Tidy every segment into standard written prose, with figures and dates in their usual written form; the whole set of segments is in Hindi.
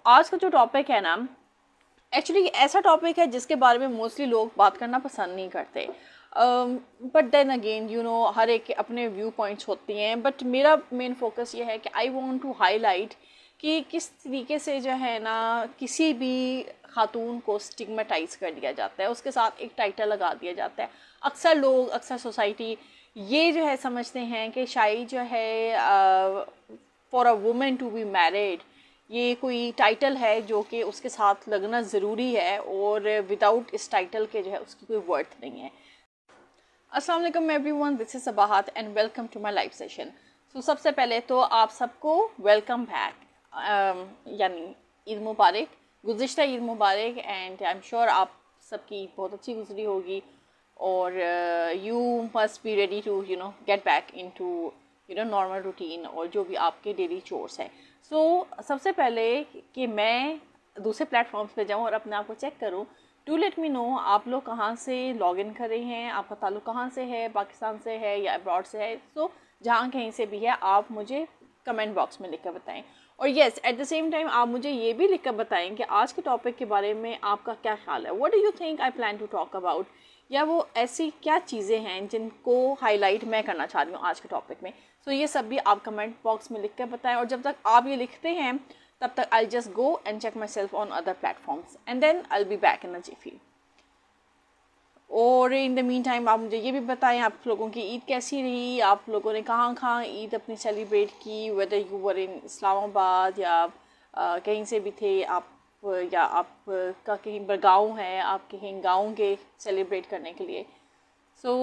आज का जो टॉपिक है ना, एक्चुअली ऐसा टॉपिक है जिसके बारे में मोस्टली लोग बात करना पसंद नहीं करते। बट देन अगेन हर एक के अपने व्यू पॉइंट्स होती हैं। बट मेरा मेन फोकस ये है कि आई वांट टू हाईलाइट कि किस तरीके से जो है ना किसी भी खातून को स्टिग्मेटाइज कर दिया जाता है, उसके साथ एक टाइटल लगा दिया जाता है। अक्सर सोसाइटी ये जो है समझते हैं कि शायद जो है for a women to be married ये कोई टाइटल है जो कि उसके साथ लगना ज़रूरी है, और विदाउट इस टाइटल के जो है उसकी कोई वर्थ नहीं है। अस्सलाम वालेकुम everyone, this is Sabahat and welcome to my live session. So सबसे पहले तो आप सबको वेलकम बैक, यानी ईद मुबारक, गुज़िश्ता ईद मुबारक। एंड आई एम श्योर आप सबकी बहुत अच्छी गुजरी होगी और you must be ready to get back into normal routine और जो भी आपके डेली चोर्स है। सो सबसे पहले कि मैं दूसरे प्लेटफॉर्म्स पे जाऊँ और अपने आप को चेक करूँ, डू लेट मी नो आप लोग कहाँ से लॉग इन कर रहे हैं, आपका ताल्लुक़ कहाँ से है, पाकिस्तान से है या अब्रॉड से है। सो जहाँ कहीं से भी है आप मुझे कमेंट बॉक्स में लिख कर बताएँ। और yes, at the same time आप मुझे ये भी लिख कर बताएँ कि आज के टॉपिक के बारे में आपका क्या ख्याल है। What do you think I plan to talk about, या वो ऐसी क्या चीज़ें हैं जिनको हाईलाइट मैं करना चाह रही हूँ आज के टॉपिक में। सो ये सब भी आप कमेंट बॉक्स में लिख कर बताएं। और जब तक आप ये लिखते हैं तब तक I just go and check myself on other platforms and then I be back in a jiffy. और इन द मीन टाइम आप मुझे ये भी बताएं आप लोगों की ईद कैसी रही, आप लोगों ने कहाँ कहाँ ईद अपनी सेलिब्रेट की, वेदर यू वर इन इस्लामाबाद या कहीं से भी थे आप, या आपका कहीं पर गाँव है, आप कहीं गाँव के सेलिब्रेट करने के लिए। So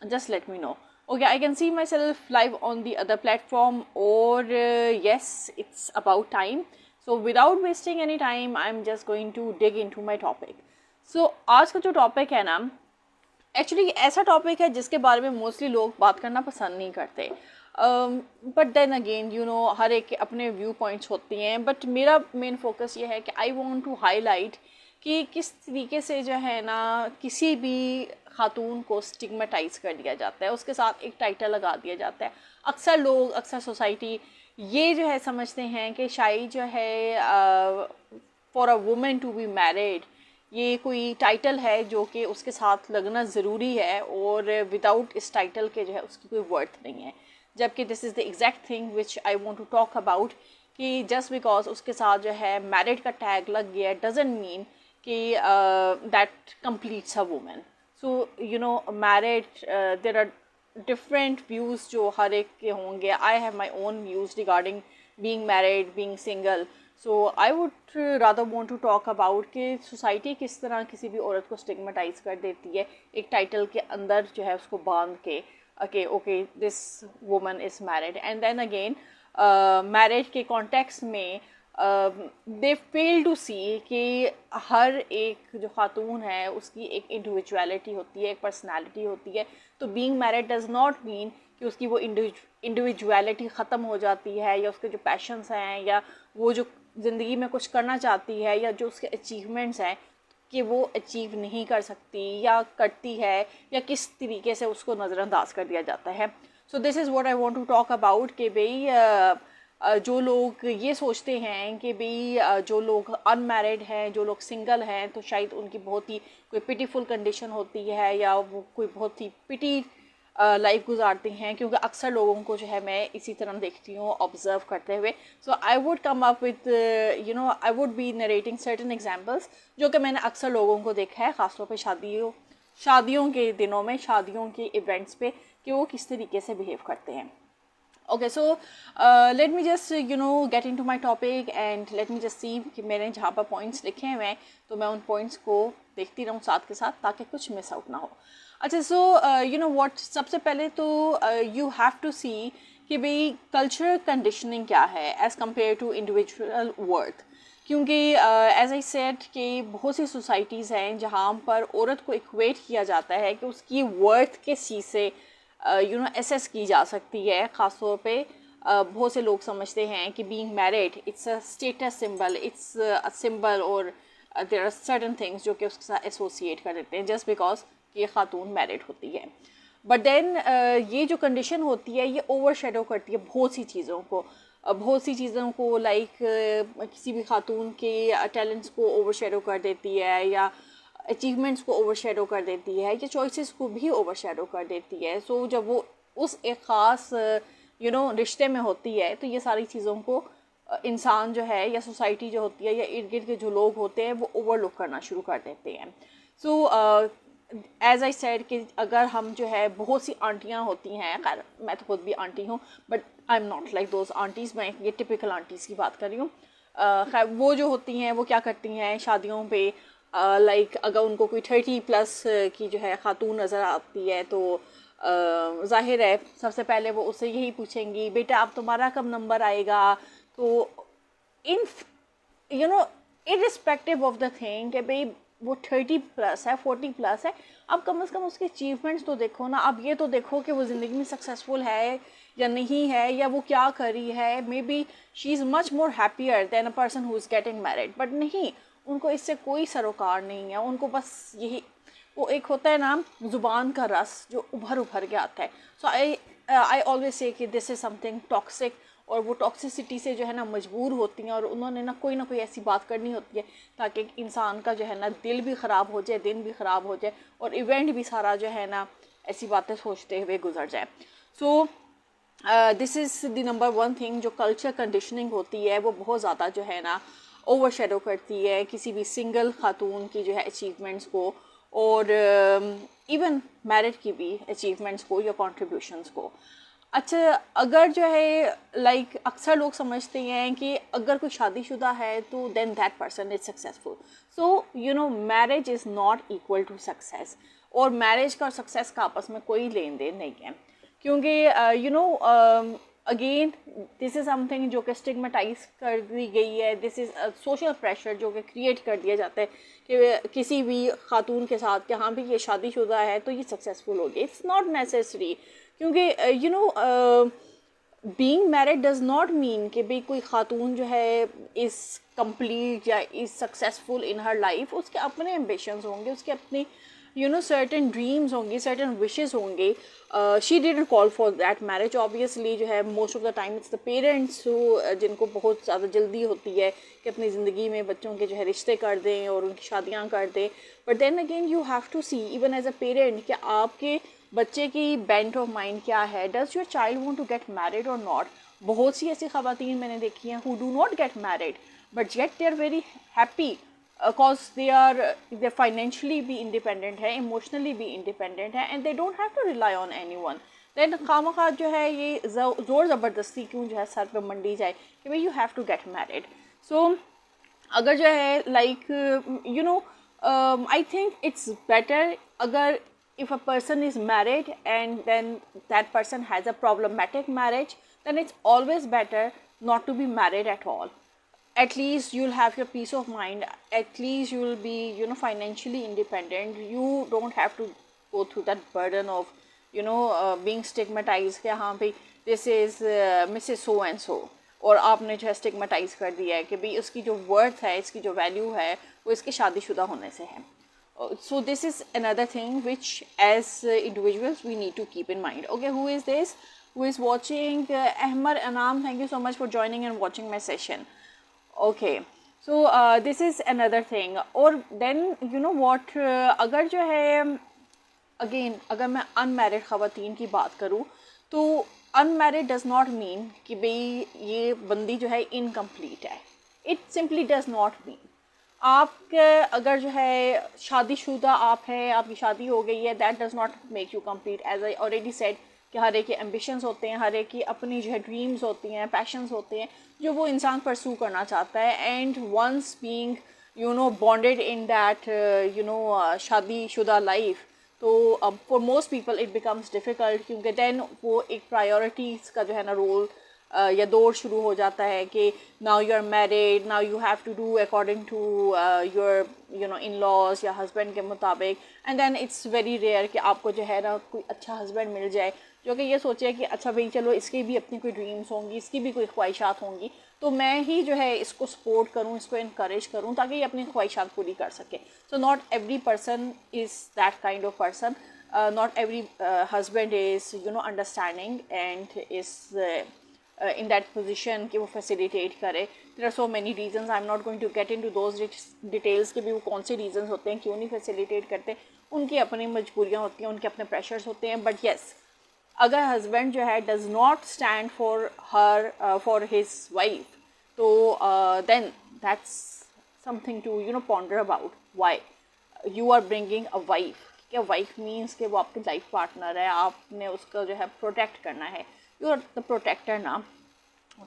just let me know. Okay, I can see myself live on the other platform, or yes, it's about time. So without wasting any time, I'm just going to dig into my topic. So आज का जो टॉपिक है ना, एक्चुअली ऐसा टॉपिक है जिसके बारे में मोस्टली लोग बात करना पसंद नहीं करते। बट देन अगेन हर एक के अपने व्यू पॉइंट्स होती हैं। बट मेरा मेन फोकस ये है कि आई वांट टू हाईलाइट कि किस तरीके से जो है ना किसी भी खातून को स्टिग्मेटाइज कर दिया जाता है, उसके साथ एक टाइटल लगा दिया जाता है। अक्सर सोसाइटी ये जो है समझते हैं कि शायद जो है for a women to be married ये कोई टाइटल है जो कि उसके साथ लगना ज़रूरी है, और विदाउट इस टाइटल के जो है उसकी कोई वर्थ नहीं है। जबकि this is the exact thing which I want to talk about, कि जस्ट बिकॉज उसके साथ जो है मैरिड का टैग लग गया डजंट मीन कि that completes a women. So married there are different views जो हर एक के होंगे। I have my own views regarding being married, being single. So I would rather want to talk about कि सोसाइटी किस तरह किसी भी औरत को स्टिग्मेटाइज कर देती है एक टाइटल के अंदर जो है उसको बांध के, okay this woman is married. And then again marriage के कॉन्टेक्स्ट में दे फेल टू सी कि हर एक जो खातून है उसकी एक इंडिविजुअलिटी होती है, एक पर्सनालिटी होती है। तो being married does not mean कि उसकी वो इंडिविजुअलिटी ख़त्म हो जाती है, या उसके जो पैशंस हैं, या वो जो ज़िंदगी में कुछ करना चाहती है, या जो उसके अचीवमेंट्स हैं कि वो अचीव नहीं कर सकती या करती है, या किस तरीके से उसको नज़रअंदाज कर दिया जाता है। So this is what I want to talk about कि भाई जो लोग ये सोचते हैं कि भाई जो लोग अनमैरिड हैं, जो लोग सिंगल हैं, तो शायद उनकी बहुत ही कोई पिटीफुल कंडीशन होती है, या वो कोई बहुत ही पिटी लाइफ गुजारती हैं। क्योंकि अक्सर लोगों को जो है मैं इसी तरह देखती हूँ ऑब्जर्व करते हुए। So I would come up with I would be narrating certain examples जो कि मैंने अक्सर लोगों को देखा है, ख़ासतौर पे शादियों के दिनों में, शादियों के इवेंट्स पे, कि वो किस तरीके से बिहेव करते हैं। Okay, so let me just get into my topic and let me just see कि मैंने जहाँ पर पॉइंट्स लिखे हुए हैं तो मैं उन पॉइंट्स को देखती रहूँ साथ के साथ, ताकि कुछ मिस आउट ना हो। अच्छा, सो व्हाट, सबसे पहले तो यू हैव टू सी कि भाई कल्चरल कंडीशनिंग क्या है as compare to individual worth. क्योंकि एज आई सेड कि बहुत सी सोसाइटीज़ हैं जहाँ पर औरत को इक्वेट किया जाता है कि उसकी वर्थ के चीज़ से एसेस की जा सकती है। ख़ासतौर पे बहुत से लोग समझते हैं कि being married it's a status symbol, it's a symbol, और देयर आर सर्टन थिंग्स जो कि उसके साथ एसोसिएट कर देते हैं जस्ट बिकॉज ये खातून मैरिड होती है। बट देन ये जो कंडीशन होती है ये ओवर शेडो करती है बहुत सी चीज़ों को। बहुत सी चीज़ों को लाइक किसी भी खातून के टैलेंट्स को ओवरशैडो कर देती है, या अचीवमेंट्स को ओवरशैडो कर देती है, या चॉइसेस को भी ओवरशैडो कर देती है। सो जब वो उस एक ख़ास रिश्ते में होती है तो ये सारी चीज़ों को इंसान जो है या सोसाइटी जो होती है या इर्द गिर्द के जो लोग होते हैं वो ओवरलुक करना शुरू कर देते हैं। सो एज आई सेड कि अगर हम जो है बहुत सी आंटियाँ होती हैं, खैर मैं तो खुद भी आंटी हूँ, but I am not like those aunties, मैं ये टिपिकल आंटीज़ की बात कर रही हूँ। खैर वो जो होती हैं वो क्या करती हैं शादियों पे, लाइक अगर उनको कोई 30+ की जो है खातून नज़र आती है तो ज़ाहिर है सबसे पहले वो उससे यही पूछेंगी, बेटा अब तुम्हारा कब नंबर आएगा। तो इन इर्रिस्पेक्टिव ऑफ द थिंग कि भाई वो 30+ है, 40+ है, अब कम से कम उसके अचीवमेंट्स तो देखो ना। अब ये तो देखो कि वो ज़िंदगी में सक्सेसफुल है या नहीं है, या वो क्या कर रही है। May be she is much more happier then a person who is getting married, but नहीं, उनको इससे कोई सरोकार नहीं है। उनको बस यही, वो एक होता है ना ज़ुबान का रस जो उभर के आता है। सो आई ऑलवेज से कि दिस इज़ समथिंग टॉक्सिक, और वो टॉक्सिसिटी से जो है ना मजबूर होती हैं, और उन्होंने ना कोई ऐसी बात करनी होती है ताकि इंसान का जो है ना दिल भी ख़राब हो जाए, दिन भी ख़राब हो जाए, और इवेंट भी सारा जो है ना ऐसी बातें सोचते हुए गुजर जाए। सो this is the number 1 thing, जो कल्चर कंडीशनिंग होती है वो बहुत ज़्यादा जो है ना ओवरशैडो करती है किसी भी सिंगल खातून की जो है अचीवमेंट्स को, और इवन मैरिड की भी अचीवमेंट्स को या कॉन्ट्रीब्यूशंस को। अच्छा, अगर जो है लाइक अक्सर लोग समझते हैं कि अगर कोई शादीशुदा है तो then that person is successful. So marriage is not equal to success, और मैरिज का और सक्सेस का आपस में कोई लेन देन नहीं है, क्योंकि अगेन दिस इज़ समथिंग जो कि स्टिग्मेटाइज कर दी गई है। दिस इज़ सोशल प्रेशर जो कि क्रिएट कर दिया जाता है कि किसी भी खातून के साथ कि हाँ भी ये शादीशुदा है तो ये सक्सेसफुल होगी। इट्स नॉट नेसेसरी, क्योंकि being married does not mean कि भाई कोई खातून जो है इज़ कंप्लीट या is successful in her life. उसके अपने एम्बिशंस होंगे, उसके अपने सर्टेन ड्रीम्स होंगे, सर्टेन विशेस होंगे। She didn't call for that marriage. Obviously जो है most of the time it's the parents जिनको बहुत ज़्यादा जल्दी होती है कि अपनी ज़िंदगी में बच्चों के जो है रिश्ते कर दें और उनकी शादियाँ कर दें। But then again you have to see even as a parent कि आपके बच्चे की बेंट ऑफ माइंड क्या है। Does your child want to get married और नॉट। बहुत सी ऐसी ख़वातीन मैंने देखी हैं who do not get married but yet they are very happy cause they financially be independent है, emotionally be independent है, and they don't have to rely on anyone. then खामखा जो है ये ज़ोर ज़बरदस्ती क्यों जो है सर पे मंडी जाए कि भाई you have to get married. So अगर जो है like I think it's better अगर if a person is married and then that person has a problematic marriage, then it's always better not to be married at all. At least you'll have your peace of mind, at least you'll be financially independent. You don't have to go through that burden of being stigmatized कि हाँ भाई this is Mrs. so and so, और आपने जो है स्टिग्मेटाइज कर दिया है कि भाई उसकी जो वर्थ है, इसकी जो वैल्यू है वो इसके शादीशुदा होने से है. So this is another thing which as individuals we need to keep in mind. Okay, who is this? Who is watching? Ahmar Anam, thank you so much for joining and watching my session. Okay, so this is another thing. और then you know what, अगर जो है again अगर मैं unmarried ख़वातीन की बात करूँ तो unmarried does not mean कि भाई ये बंदी जो है incomplete है. It simply does not mean. आपके अगर जो है शादीशुदा आप हैं, आपकी शादी हो गई है, that does not make you complete. As I already said कि हर एक के एम्बिशंस होते हैं, हर एक की अपनी जो है ड्रीम्स होती हैं, पैशंस होते हैं जो वो इंसान परसू करना चाहता है. And once being bonded in that शादीशुदा लाइफ, तो for most people it becomes difficult, क्योंकि दैन वो एक प्रायोरिटीज़ का जो है ना रोल या दौर शुरू हो जाता है कि now you are married, now you have to do according to your in laws या हस्बैंड के मुताबिक. And then it's very rare कि आपको जो है ना कोई अच्छा हस्बैंड मिल जाए जो कि ये सोचे कि अच्छा भाई चलो इसकी भी अपनी कोई ड्रीम्स होंगी, इसकी भी कोई ख्वाहिशात होंगी, तो मैं ही जो है इसको सपोर्ट करूँ, इसको इनकरेज करूँ ताकि ये अपनी ख्वाहिशात पूरी कर सके. So not every person is that kind of person. Not every husband is understanding and is in that position कि वो फैसिलिटेट करे. There are so many reasons, I am not going to get into those details कि भी वो कौन से रीजंस होते हैं, क्यों नहीं फैसिलिटेट करते. उनकी अपनी मजबूरियाँ होती हैं, उनके अपने प्रेशर्स होते हैं. बट येस, अगर हस्बैंड जो है does not stand for her for his wife, तो then that's something to ponder about. Why you are bringing a wife. क्या वाइफ मीन्स कि वो आपकी लाइफ पार्टनर है, आपने उसका जो है प्रोटेक्ट करना है. यू आर द प्रोटेक्टर ना.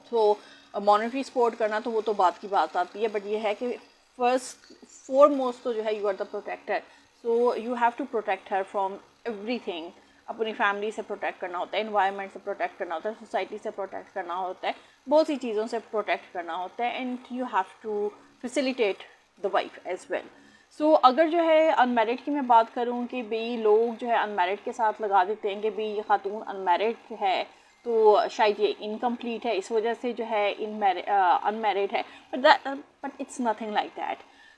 तो मॉनेटरी सपोर्ट करना तो वो तो बात की बात आती है, बट ये है कि फर्स्ट फॉरमोस्ट तो जो है you are the protector. So you have to protect her from everything. अपनी फैमिली से प्रोटेक्ट करना होता है, एनवायरनमेंट से प्रोटेक्ट करना होता है, सोसाइटी से प्रोटेक्ट करना होता है, बहुत सी चीज़ों से प्रोटेक्ट करना होता है. And you have to facilitate the wife as well. So अगर जो है अनमैरिड की मैं बात करूँ कि भाई लोग जो है अनमैरिड के साथ लगा देते हैं कि भाई ये खातून अनमैरिड है तो शायद ये इनकम्प्लीट है, इस वजह से जो है अनमैरिड है. But it's nothing like that.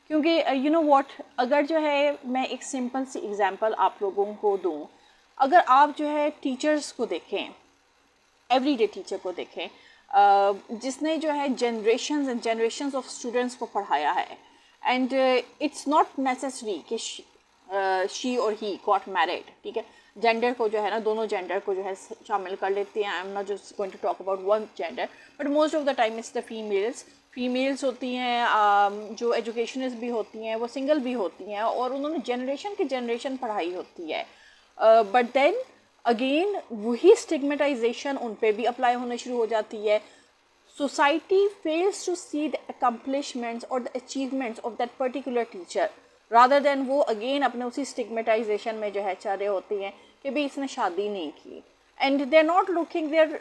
क्योंकि यू नो व्हाट, अगर जो है मैं एक सिंपल सी एग्जांपल आप लोगों को दूँ. अगर आप जो है टीचर्स को देखें, एवरीडे टीचर को देखें, जिसने जो है generations and generations of students को पढ़ाया है, एंड इट्स नॉट नेसेसरी कि शी और ही गॉट मैरिड. ठीक है, जेंडर को जो है ना, दोनों जेंडर को जो है शामिल कर लेते हैं. I am not just going to talk about one gender, but most of the time it's the females होती हैं, जो एजुकेशनिस्ट भी होती हैं, वो सिंगल भी होती हैं और उन्होंने जनरेशन की जनरेशन पढ़ाई होती है. बट देन अगेन वही स्टिग्मेटाइजेशन उन पे भी अप्लाई होने शुरू हो जाती है. Society fails to see the accomplishments और the achievements of that particular teacher, rather than वो अगेन अपने उसी स्टिग्मेटाइजेशन में जो है चाह रहे होती हैं कि भाई इसने शादी नहीं की. And they are not looking, they are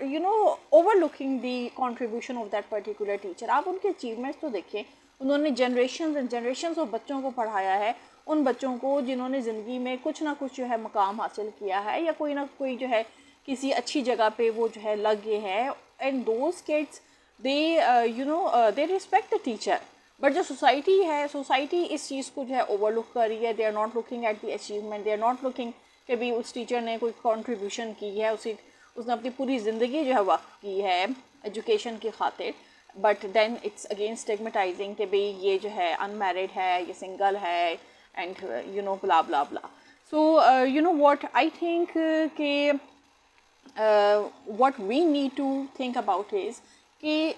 overlooking the contribution of that particular teacher. आप उनके अचीवमेंट्स तो देखें. उन्होंने जनरेशन एंड जनरेशन ऑफ बच्चों को पढ़ाया है, उन बच्चों को जिन्होंने ज़िंदगी में कुछ ना कुछ जो है मकाम हासिल किया है या कोई ना कोई जो है किसी अच्छी जगह पे वो जो है लग गए हैं. And those kids they respect the teacher. But जो सोसाइटी है, सोसाइटी इस चीज़ को जो है ओवरलुक कर रही है. They are not looking at the achievement, they are not looking कि भी उस टीचर ने कोई कंट्रीब्यूशन की है, उसने अपनी पूरी ज़िंदगी जो है वक्त की है एजुकेशन की खातिर. बट देन इट्स अगेन स्टिग्मेटाइजिंग कि भाई ये जो है अनमैरिड है, ये सिंगल है, and blah blah blah. So what I think what we need to think about is कि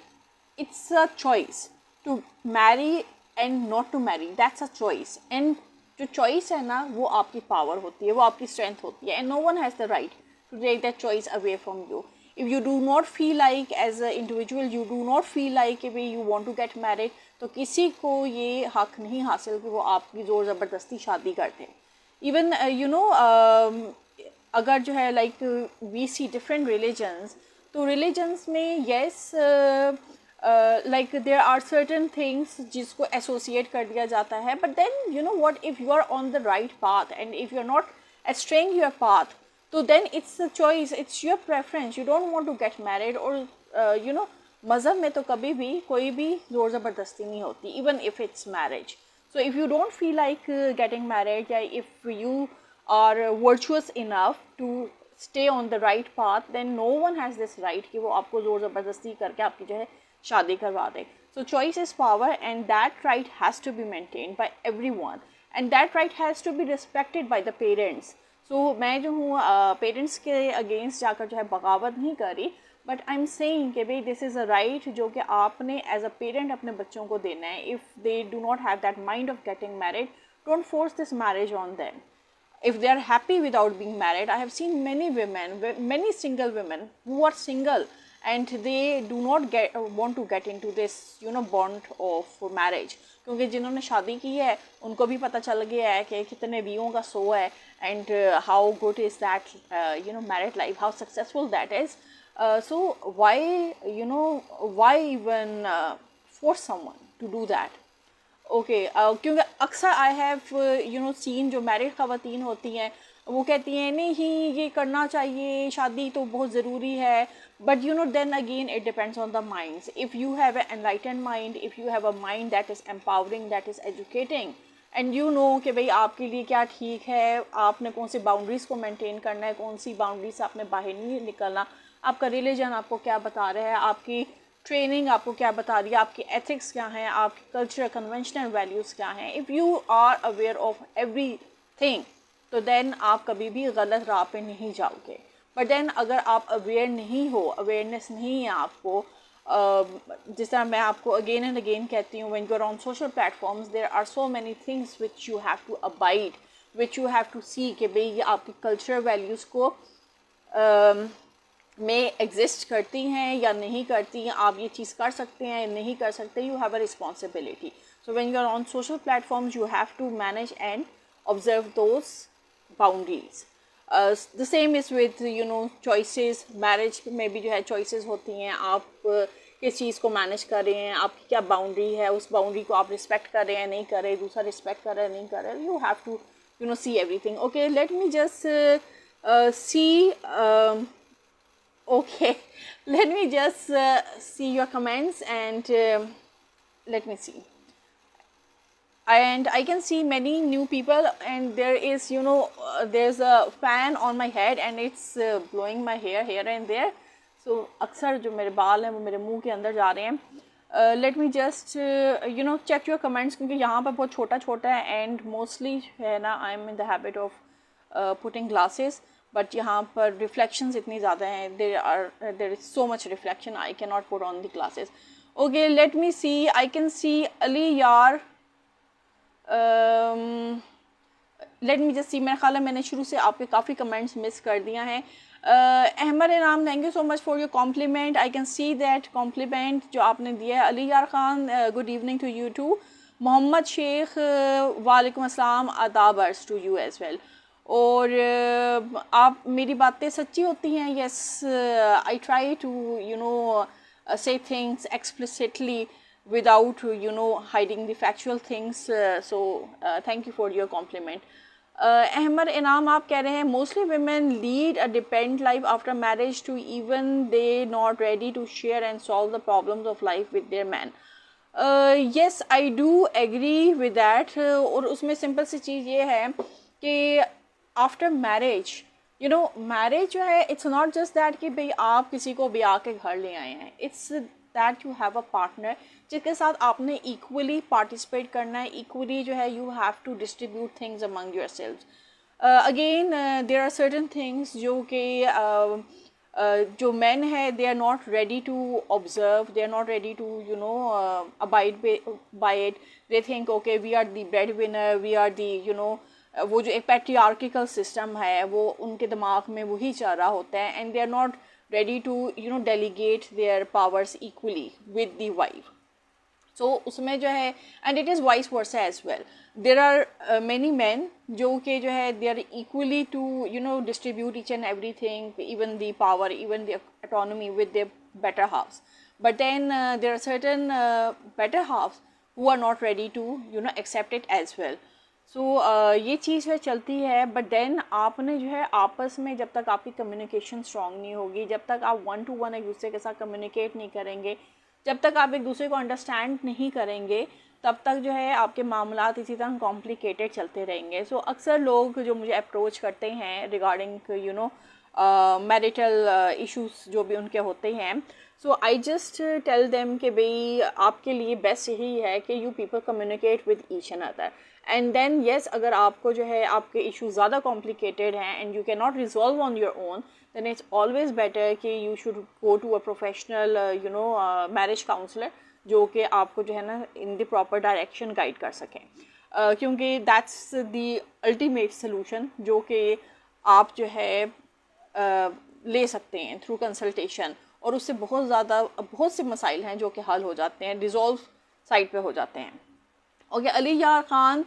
it's a choice to marry and not to marry. That's a choice. And जो choice है ना, वो आपकी power होती है, वो आपकी strength होती है. And no one has the right to take that choice away from you. If you do not feel like as an individual, you do not feel like कि you want to get married, तो किसी को ये हक नहीं हासिल कि वो आपकी ज़ोर ज़बरदस्ती शादी कर दे. इवन अगर जो है like we see different religions, तो रिलीजन्स में yes like there are certain things जिसको एसोसिएट कर दिया जाता है. But then you know what, if you are on the right path and if you are not astraying your path, तो then it's a choice, it's your preference. You don't want to get married. और मज़हब में तो कभी भी कोई भी ज़ोर ज़बरदस्ती नहीं होती, even if it's marriage. So if you don't feel like getting married, या if you are virtuous enough to stay on the right path, then no one has this right कि वो आपको ज़ोर ज़बरदस्ती करके आपकी जो है शादी करवा दे. So choice is power and that right has to be maintained by everyone, and that right has to be respected by the parents. So मैं जो हूँ पेरेंट्स के अगेंस्ट जाकर जो है बगावत नहीं कर रही, बट आई एम सेइंग कि भाई दिस इज़ अ राइट जो कि आपने एज अ पेरेंट अपने बच्चों को देना है. If they do not have that mind of getting married, don't force this marriage on them. If they are happy without being married, I have seen many women, many single women who are single and they do not want to get into this bond of marriage. क्योंकि जिन्होंने शादी की है उनको भी पता चल गया है कि कितने वियों का सो है, and how good is that married life, how successful that is. So why even force someone to do that? Okay क्योंकि अक्सर आई हैव सीन जो मैरिड ख़वातीन होती हैं वो कहती हैं नहीं ये करना चाहिए, शादी तो बहुत ज़रूरी है. But then again it depends on the minds. If you have an enlightened mind, if you have a mind that is empowering, that is educating, and कि भाई आपके लिए क्या ठीक है, आपने कौन सी बाउंड्रीज़ को मेंटेन करना है, कौन सी बाउंड्री से आपने बाहर नहीं निकलना, आपका रिलीजन आपको क्या बता रहा है, आपकी ट्रेनिंग आपको क्या बता रही है, आपकी एथिक्स क्या हैं, आपकी कल्चर कन्वेंशनल वैल्यूज़ क्या हैं। If you are aware of every thing तो देन आप कभी भी गलत राह पे नहीं जाओगे। बट देन अगर आप अवेयर नहीं हो, अवेयरनेस नहीं है आपको, जिस तरह मैं आपको अगेन एंड अगेन कहती हूँ, when you are on social platforms there are so many things which you have to abide, which you have to see कि भाई ये आपकी कल्चरल वैल्यूज़ को में एग्जिस्ट करती हैं या नहीं करती हैं, आप ये चीज़ कर सकते हैं या नहीं कर सकते। You have a responsibility. So when you are on social platforms you have to manage and observe those boundaries. The same is with you know choices. Marriage में भी जो है चॉइसेस होती हैं, आप किस चीज़ को मैनेज कर रहे हैं, आपकी क्या बाउंड्री है, उस बाउंड्री को आप रिस्पेक्ट कर रहे हैं नहीं कर रहे, दूसरा रिस्पेक्ट कर रहा है नहीं कर रहा। You have to you know see everything. Okay, let me just see okay, let me just see your comments and let me see. And I can see many new people and there is you know there's a fan on my head and it's blowing my hair here and there. So अक्सर जो मेरे बाल हैं वो मेरे मुंह के अंदर जा रहे हैं। Let me just you know check your comments क्योंकि यहाँ पर बहुत छोटा छोटा है and mostly है ना I am in the habit of putting glasses. But यहाँ पर रिफ्लेक्शंस इतनी ज़्यादा हैं, there is so much reflection, I can not put on the glasses. Okay, let me see, I can see Ali यार, लेट मी जस्ट सी। मेरा ख्याल है मैंने शुरू से आपके काफ़ी कमेंट्स मिस कर दिया हैं। Ahmad Inam, thank you so much for your compliment, I can see that compliment जो आपने दिया है। Ali Yar Khan, good evening to you too. Mohammad Sheikh, वालेकुम अस्सलाम, आदाब urge to you as well. और आप मेरी बातें सच्ची होती हैं। Yes, I try to you know say things explicitly without you know hiding the factual things, so thank you for your compliment. Ahmad Inam आप कह रहे हैं mostly women lead a dependent life after marriage to even they not ready to share and solve the problems of life with their man. Yes, I do agree with that. और उसमें सिंपल सी चीज़ ये है कि after marriage you know marriage जो है इट्स नॉट जस्ट दैट कि भाई आप किसी को ब्याह के घर ले आए हैं, it's that you have a partner जिसके साथ आपने इक्वली पार्टिसिपेट करना है, इक्वली जो है you have to distribute things among your selves. Again there are certain things जो कि जो मैन है they are not ready to observe, they are not ready to you know abide by it. They think okay we are the breadwinner, we are the you know वो जो एक पैट्रियार्किकल सिस्टम है वो उनके दिमाग में वही चल रहा होता है and they are not ready to you know delegate their powers equally with the wife. So उसमें जो है and it is vice versa as well, there are many man जो कि जो है they are equally to you know distribute each and everything, even the power, even the autonomy with the better halves, but then there are certain better halves who are not ready to you know accept it as well. So ये चीज़ है चलती है। बट देन आपने जो है आपस में जब तक आपकी कम्युनिकेशन स्ट्रॉन्ग नहीं होगी, जब तक आप वन टू वन एक दूसरे के साथ कम्युनिकेट नहीं करेंगे, जब तक आप एक दूसरे को अंडरस्टैंड नहीं करेंगे, तब तक जो है आपके मामलात इसी तरह कॉम्प्लिकेटेड चलते रहेंगे। सो अक्सर लोग जो मुझे अप्रोच करते हैं regarding you know marital issues जो भी उनके होते हैं, so I just tell them कि भाई आपके लिए बेस्ट यही है कि you people communicate with each and other and then yes, अगर आपको जो है आपके इशू ज़्यादा कॉम्प्लिकेटेड हैं and you can not resolve on your own, then it's always better कि you should go to a professional you know marriage counsellor जो कि आपको जो है ना in the proper direction guide कर सकें, क्योंकि दैट्स द अल्टीमेट सोल्यूशन जो कि आप जो है ले सकते हैं थ्रू कंसल्टेशन, और उससे बहुत से मसाइल हैं जो कि हल हो जाते हैं, रिजॉल्व साइड पे हो जाते हैं। Okay, Ali Yar Khan,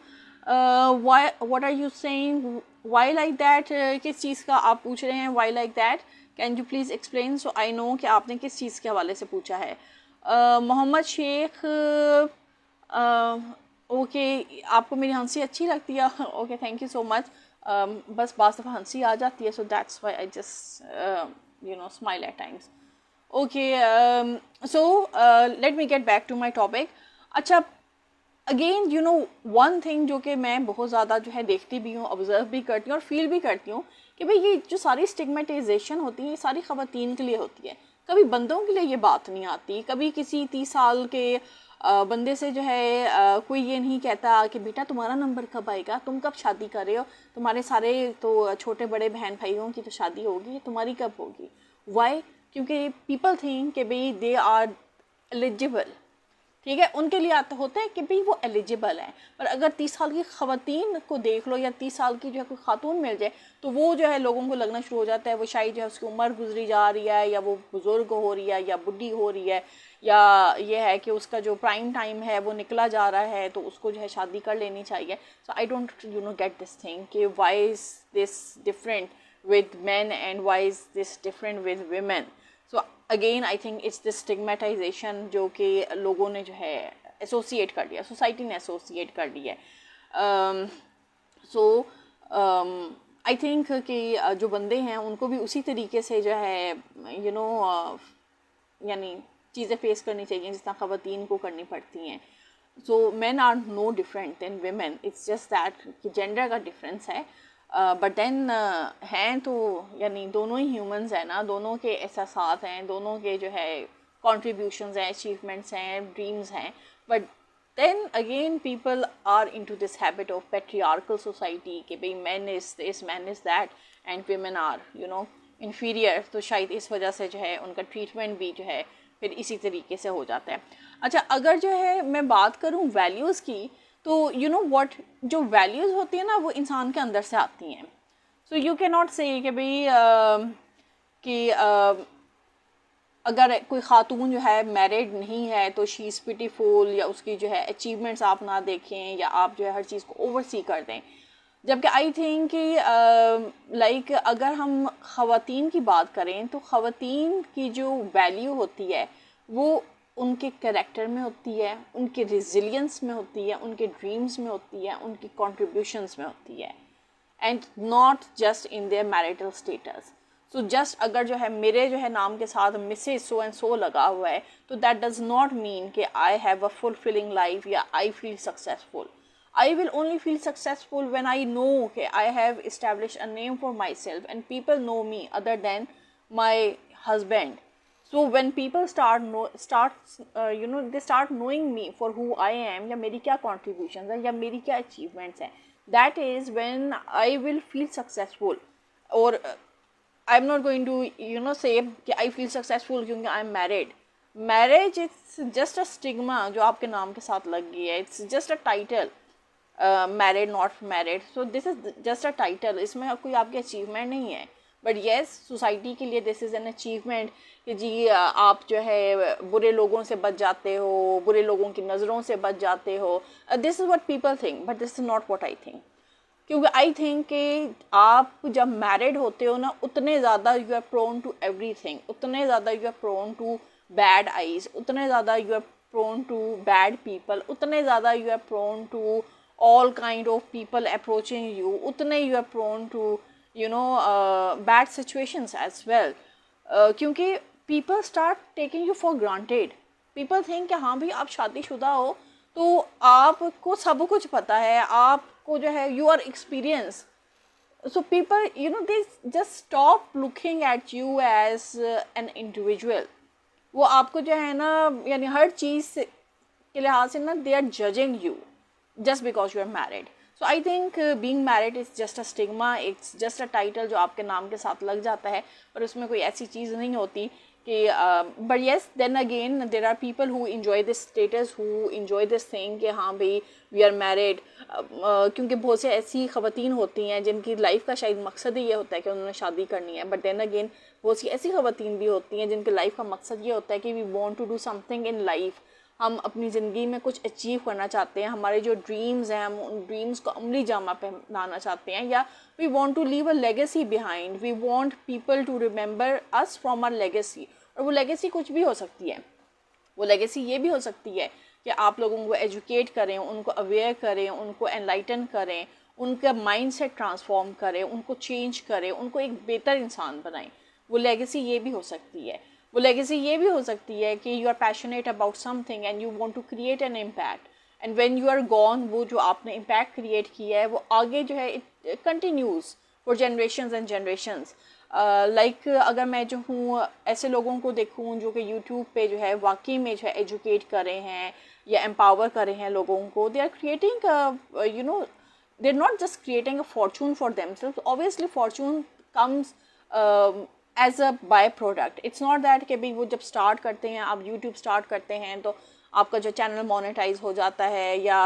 what are you saying, why like that, किस चीज़ का आप पूछ रहे हैं, why like that, can you please explain so I know कि आपने किस चीज़ के हवाले से पूछा है। मोहम्मद शेख, ओके आपको मेरी हंसी अच्छी लगती है, okay thank you so much. बस बाज़ दफ़ा हंसी आ जाती है, so that's why I just you know smile at times. Okay, so let me get back to my topic. अच्छा, again you know one thing जो कि मैं बहुत ज़्यादा जो है देखती भी हूँ, ऑब्ज़र्व भी करती हूँ और फील भी करती हूँ कि भाई ये जो सारी स्टिग्मेटाइजेशन होती है ये सारी ख़वातीन के लिए होती है, कभी बंदों के लिए ये बात नहीं आती। कभी किसी 30 साल के बंदे से जो है कोई ये नहीं कहता कि बेटा तुम्हारा नंबर कब आएगा, तुम कब शादी कर रहे हो, तुम्हारे सारे तो छोटे बड़े बहन भाइयों की तो शादी होगी, तुम्हारी कब होगी। वाई? क्योंकि पीपल थिंक कि भाई दे आर एलिजिबल, ठीक है, उनके लिए आता होता है कि भाई वो एलिजिबल है। पर अगर 30 साल की ख़वातीन को देख लो या 30 साल की जो है कोई खातून मिल जाए तो वो जो है लोगों को लगना शुरू हो जाता है वो शायद जो है उसकी उम्र गुजरी जा रही है, या वो बुज़ुर्ग हो रही है, या बुढ़ी हो रही है, या ये है कि उसका जो प्राइम टाइम है वो निकला जा रहा है, तो उसको जो है शादी कर लेनी चाहिए। So I don't get this thing कि why is this different with men and why is this different with women. So again I think it's this stigmatization जो कि लोगों ने जो है एसोसिएट कर दिया, सोसाइटी ने एसोसिएट कर दिया है। सो आई थिंक कि जो बंदे हैं उनको भी उसी तरीके से जो है यानी चीज़ें फेस करनी चाहिए जिस तरह ख़वातीन को करनी पड़ती हैं। सो men are no different than women, it's just that कि जेंडर का डिफरेंस है। बट देन हैं तो यानी दोनों ही ह्यूमंस हैं ना, दोनों के एहसासात हैं, दोनों के जो है कॉन्ट्रीब्यूशंस हैं, अचीवमेंट्स हैं, ड्रीम्स हैं। But then again people are into this habit of patriarchal society कि भाई man is this, man is that and women are inferior. तो शायद इस वजह से जो है उनका ट्रीटमेंट भी जो है फिर इसी तरीके से हो जाता है। अच्छा, अगर जो है मैं बात करूँ वैल्यूज़ की, तो व्हाट जो वैल्यूज़ होती है ना वो इंसान के अंदर से आती हैं। सो यू कैन नॉट से कि भाई अगर कोई ख़ातून जो है मैरिड नहीं है तो शी इज़ पिटीफुल, या उसकी जो है अचीवमेंट्स आप ना देखें, या आप जो है हर चीज़ को ओवरसी कर दें। जबकि आई थिंक कि लाइक अगर हम ख़वातीन की बात करें तो ख़वातीन की जो वैल्यू होती है वो उनके कैरेक्टर में होती है, उनके रिजिलियंस में होती है, उनके ड्रीम्स में होती है, उनकी कॉन्ट्रीब्यूशंस में होती है, and not just in their marital status. So just अगर जो है मेरे जो है नाम के साथ मिसेज सो एंड सो लगा हुआ है तो दैट डज नॉट मीन कि I have a fulfilling life या I feel successful. I will only feel successful when I know okay I have established a name for myself and people know me other than my husband. So when people they start knowing me for who I am, या मेरी क्या contributions है, या मेरी क्या achievements हैं, that is when I will feel successful. Or I'm not going to say कि I feel successful क्योंकि I'm married. Marriage is just a stigma जो आपके नाम के साथ लग गई है. It's just a title. Married not married, so this is just a title, इसमें कोई आपकी अचीवमेंट नहीं है। बट येस सोसाइटी के लिए दिस इज़ एन अचीवमेंट कि जी आप जो है बुरे लोगों से बच जाते हो, बुरे लोगों की नज़रों से बच जाते हो। This is what people think, but this is not what I think. क्योंकि आई थिंक कि आप जब मैरिड होते हो ना उतने ज़्यादा you are prone to everything, उतने ज़्यादा you are prone to bad eyes, उतने ज़्यादा you are prone to bad people, उतने ज़्यादा you are prone to all kind of people approaching you, utne you are prone to bad situations as well. क्योंकि people start taking you for granted. People think कि हाँ भाई आप शादीशुदा हो तो आपको सब कुछ पता है, आपको जो है you are experienced. So people they just stop looking at you as an individual. वो आपको जो है ना यानी हर चीज़ के लिहाज से ना they are judging you just because you are married. So I think being married is just a stigma, it's just a title जो आपके नाम के साथ लग जाता है, पर उसमें कोई ऐसी चीज़ नहीं होती कि but yes then again there are people who enjoy this status, who enjoy this thing कि हाँ भाई we are married. क्योंकि बहुत से ऐसी ख़वातीन होती हैं जिनकी लाइफ का शायद मकसद ही ये होता है कि उन्होंने शादी करनी है, but then again बहुत सी ऐसी ख़वातीन भी होती हैं जिनकी लाइफ का मकसद ये होता है कि we want to do something in life, हम अपनी ज़िंदगी में कुछ अचीव करना चाहते हैं, हमारे जो ड्रीम्स हैं हम उन ड्रीम्स को अमली जामा पहनाना चाहते हैं, या we want to leave a legacy behind, we want people to remember us from our legacy. और वो लेगेसी कुछ भी हो सकती है, वो लेगेसी ये भी हो सकती है कि आप लोगों को एजुकेट करें, उनको अवेयर करें, उनको एनलाइटन करें, उनका माइंड सेट ट्रांसफॉर्म करें, उनको चेंज करें, उनको एक बेहतर इंसान बनाएं। वो लेगेसी ये भी हो सकती है। वो लेगेसी ये भी हो सकती है कि you are passionate about something and you want to create an impact, and when you are gone वो जो आपने इम्पैक्ट क्रिएट किया है वो आगे जो है it continues for generations and generations. Like अगर मैं जो हूँ ऐसे लोगों को देखूँ जो कि यूट्यूब पे जो है वाकई में जो है एजुकेट कर रहे हैं या एम्पावर कर रहे हैं लोगों को, they are creating you know, they're not just creating a fortune for themselves. Obviously fortune comes as a by product. It's not that कि भाई वो जब start करते हैं, आप YouTube start करते हैं तो आपका जो channel monetize हो जाता है या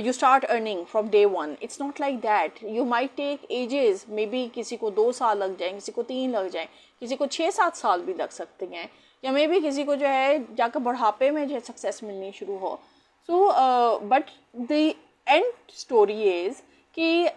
you start earning from day one. It's not like that. You might take ages, maybe किसी को 2 साल लग जाएं, किसी को 3 लग जाएं, किसी को 6-7 साल भी लग सकते हैं, या मे बी किसी को जो है जाकर बुढ़ापे में जो है सक्सेस मिलनी शुरू हो. So but the end story is कि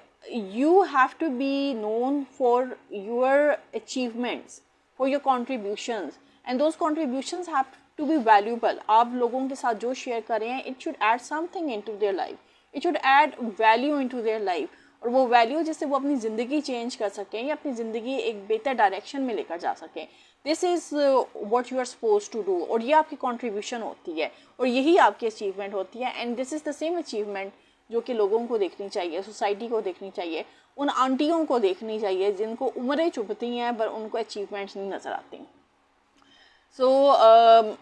you have to be known for your achievements, for your contributions, and those contributions have to be valuable. आप लोगों के साथ जो शेयर कर रहे हैं, it should add something into their life, it should add value into their life, और वो वैल्यू जिससे वो अपनी ज़िंदगी चेंज कर सकें या अपनी ज़िंदगी एक बेहतर डायरेक्शन में लेकर जा सकें. This is what you are suppose to do, और ये आपकी कंट्रीब्यूशन होती है और यही आपकी अचीवमेंट होती है. And this is the same achievement जो कि लोगों को देखनी चाहिए, सोसाइटी को देखनी चाहिए, उन आंटियों को देखनी चाहिए जिनको उम्रें चुभती हैं पर उनको अचीवमेंट्स नहीं नज़र आती. So